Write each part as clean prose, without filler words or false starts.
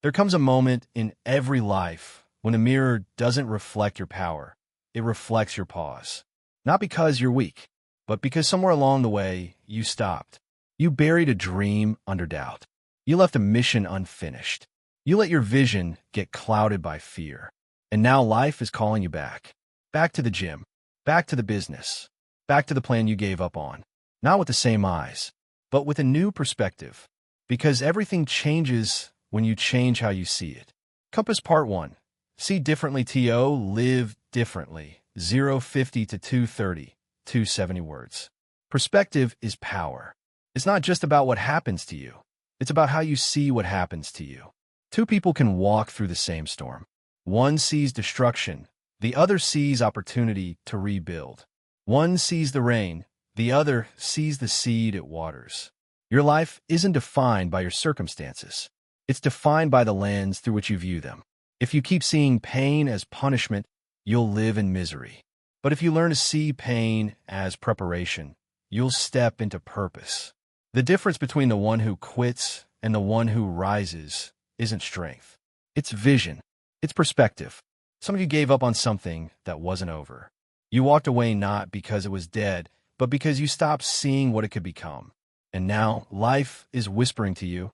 There comes a moment in every life when a mirror doesn't reflect your power. It reflects your pause. Not because you're weak, but because somewhere along the way, you stopped. You buried a dream under doubt. You left a mission unfinished. You let your vision get clouded by fear. And now life is calling you back. Back to the gym. Back to the business. Back to the plan you gave up on. Not with the same eyes, but with a new perspective. Because everything changes when you change how you see it. Compass Part 1. See differently TO, live differently. 050 to 230, 270 words. Perspective is power. It's not just about what happens to you. It's about how you see what happens to you. Two people can walk through the same storm. One sees destruction. The other sees opportunity to rebuild. One sees the rain. The other sees the seed it waters. Your life isn't defined by your circumstances. It's defined by the lens through which you view them. If you keep seeing pain as punishment, you'll live in misery. But if you learn to see pain as preparation, you'll step into purpose. The difference between the one who quits and the one who rises isn't strength. It's vision. It's perspective. Some of you gave up on something that wasn't over. You walked away not because it was dead, but because you stopped seeing what it could become. And now life is whispering to you,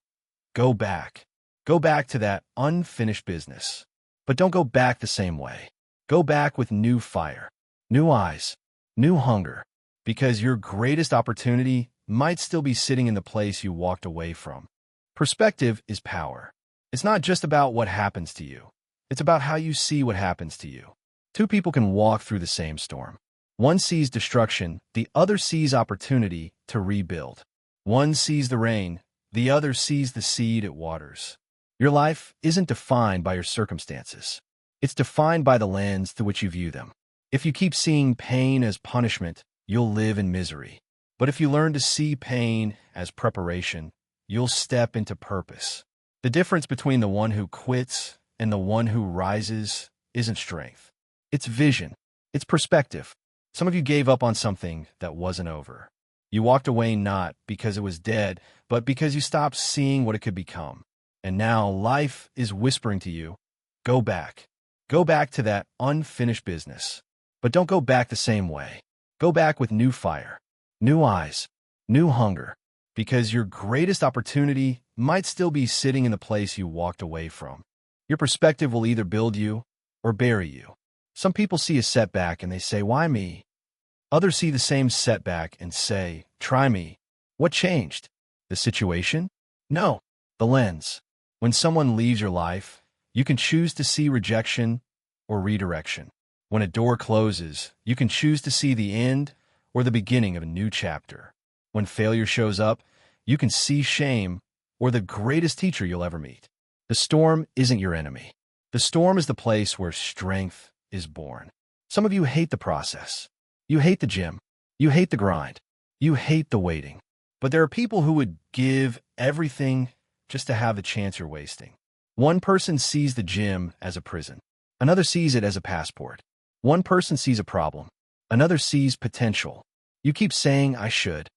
go back. Go back to that unfinished business. But don't go back the same way. Go back with new fire, new eyes, new hunger, because your greatest opportunity might still be sitting in the place you walked away from. Perspective is power. It's not just about what happens to you. It's about how you see what happens to you. Two people can walk through the same storm. One sees destruction, the other sees opportunity to rebuild. One sees the rain, the other sees the seed it waters. Your life isn't defined by your circumstances. It's defined by the lens through which you view them. If you keep seeing pain as punishment, you'll live in misery. But if you learn to see pain as preparation, you'll step into purpose. The difference between the one who quits and the one who rises isn't strength. It's vision. It's perspective. Some of you gave up on something that wasn't over. You walked away not because it was dead, but because you stopped seeing what it could become. And now life is whispering to you, go back. Go back to that unfinished business. But don't go back the same way. Go back with new fire, new eyes, new hunger, because your greatest opportunity might still be sitting in the place you walked away from. Your perspective will either build you or bury you. Some people see a setback and they say, why me? Others see the same setback and say, try me. What changed? The situation? No, the lens. When someone leaves your life, you can choose to see rejection or redirection. When a door closes, you can choose to see the end or the beginning of a new chapter. When failure shows up, you can see shame or the greatest teacher you'll ever meet. The storm isn't your enemy. The storm is the place where strength is born. Some of you hate the process. You hate the gym. You hate the grind. You hate the waiting. But there are people who would give everything just to have the chance you're wasting. One person sees the gym as a prison. Another sees it as a passport. One person sees a problem. Another sees potential. You keep saying, I should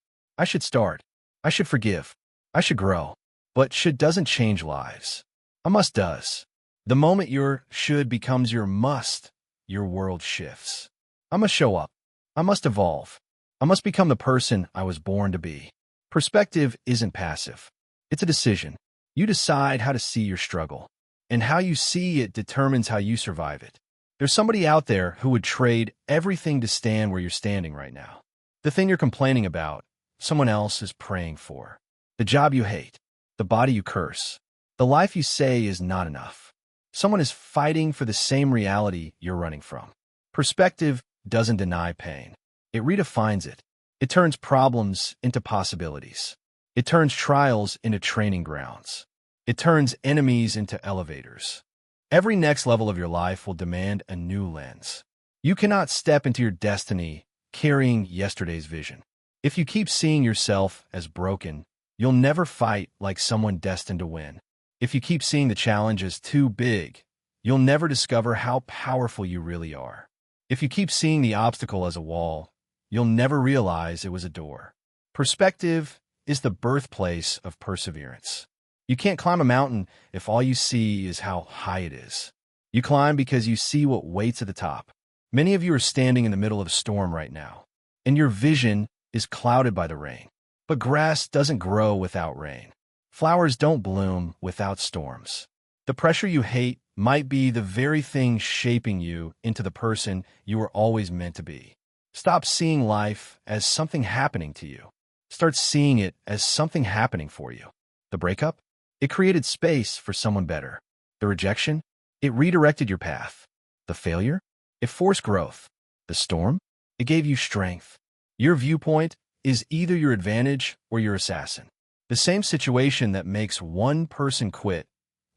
start. I should forgive. I should grow. But should doesn't change lives. A must does. The moment your should becomes your must, your world shifts. I must show up. I must evolve. I must become the person I was born to be. Perspective isn't passive. It's a decision. You decide how to see your struggle, and how you see it determines how you survive it. There's somebody out there who would trade everything to stand where you're standing right now. The thing you're complaining about, someone else is praying for. The job you hate, the body you curse, the life you say is not enough. Someone is fighting for the same reality you're running from. Perspective doesn't deny pain. It redefines it. It turns problems into possibilities. It turns trials into training grounds. It turns enemies into elevators. Every next level of your life will demand a new lens. You cannot step into your destiny carrying yesterday's vision. If you keep seeing yourself as broken, you'll never fight like someone destined to win. If you keep seeing the challenge as too big, you'll never discover how powerful you really are. If you keep seeing the obstacle as a wall, you'll never realize it was a door. Perspective is the birthplace of perseverance. You can't climb a mountain if all you see is how high it is. You climb because you see what waits at the top. Many of you are standing in the middle of a storm right now, and your vision is clouded by the rain. But grass doesn't grow without rain. Flowers don't bloom without storms. The pressure you hate might be the very thing shaping you into the person you were always meant to be. Stop seeing life as something happening to you. Start seeing it as something happening for you. The breakup? It created space for someone better. The rejection? It redirected your path. The failure? It forced growth. The storm? It gave you strength. Your viewpoint is either your advantage or your assassin. The same situation that makes one person quit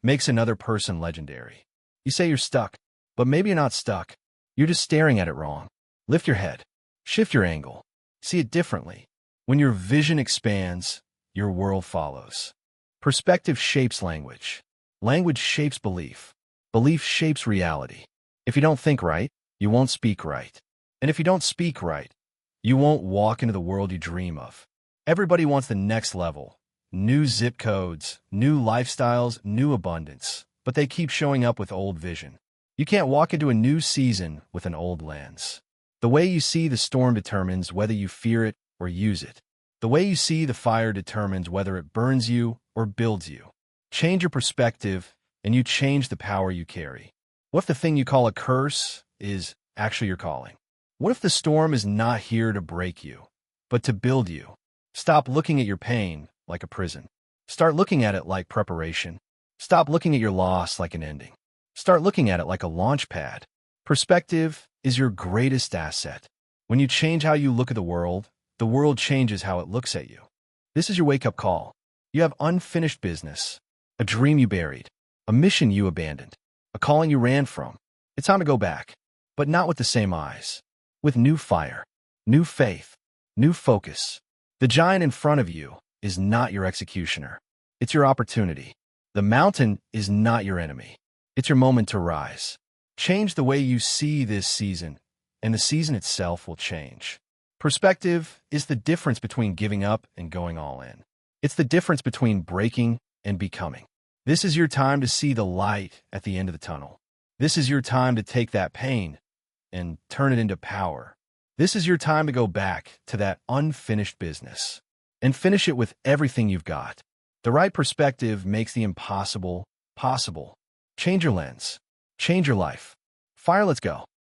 makes another person legendary. You say you're stuck, but maybe you're not stuck. You're just staring at it wrong. Lift your head. Shift your angle. See it differently. When your vision expands, your world follows. Perspective shapes language. Language shapes belief. Belief shapes reality. If you don't think right, you won't speak right. And if you don't speak right, you won't walk into the world you dream of. Everybody wants the next level. New zip codes, new lifestyles, new abundance. But they keep showing up with old vision. You can't walk into a new season with an old lens. The way you see the storm determines whether you fear it or use it. The way you see the fire determines whether it burns you or builds you. Change your perspective, and you change the power you carry. What if the thing you call a curse is actually your calling? What if the storm is not here to break you, but to build you? Stop looking at your pain like a prison. Start looking at it like preparation. Stop looking at your loss like an ending. Start looking at it like a launch pad. Perspective is your greatest asset. When you change how you look at the world changes how it looks at you. This is your wake-up call. You have unfinished business, a dream you buried, a mission you abandoned, a calling you ran from. It's time to go back, but not with the same eyes. With new fire, new faith, new focus. The giant in front of you is not your executioner. It's your opportunity. The mountain is not your enemy. It's your moment to rise. Change the way you see this season, and the season itself will change. Perspective is the difference between giving up and going all in. It's the difference between breaking and becoming. This is your time to see the light at the end of the tunnel. This is your time to take that pain and turn it into power. This is your time to go back to that unfinished business and finish it with everything you've got. The right perspective makes the impossible possible. Change your lens. Change your life. Fire, let's go.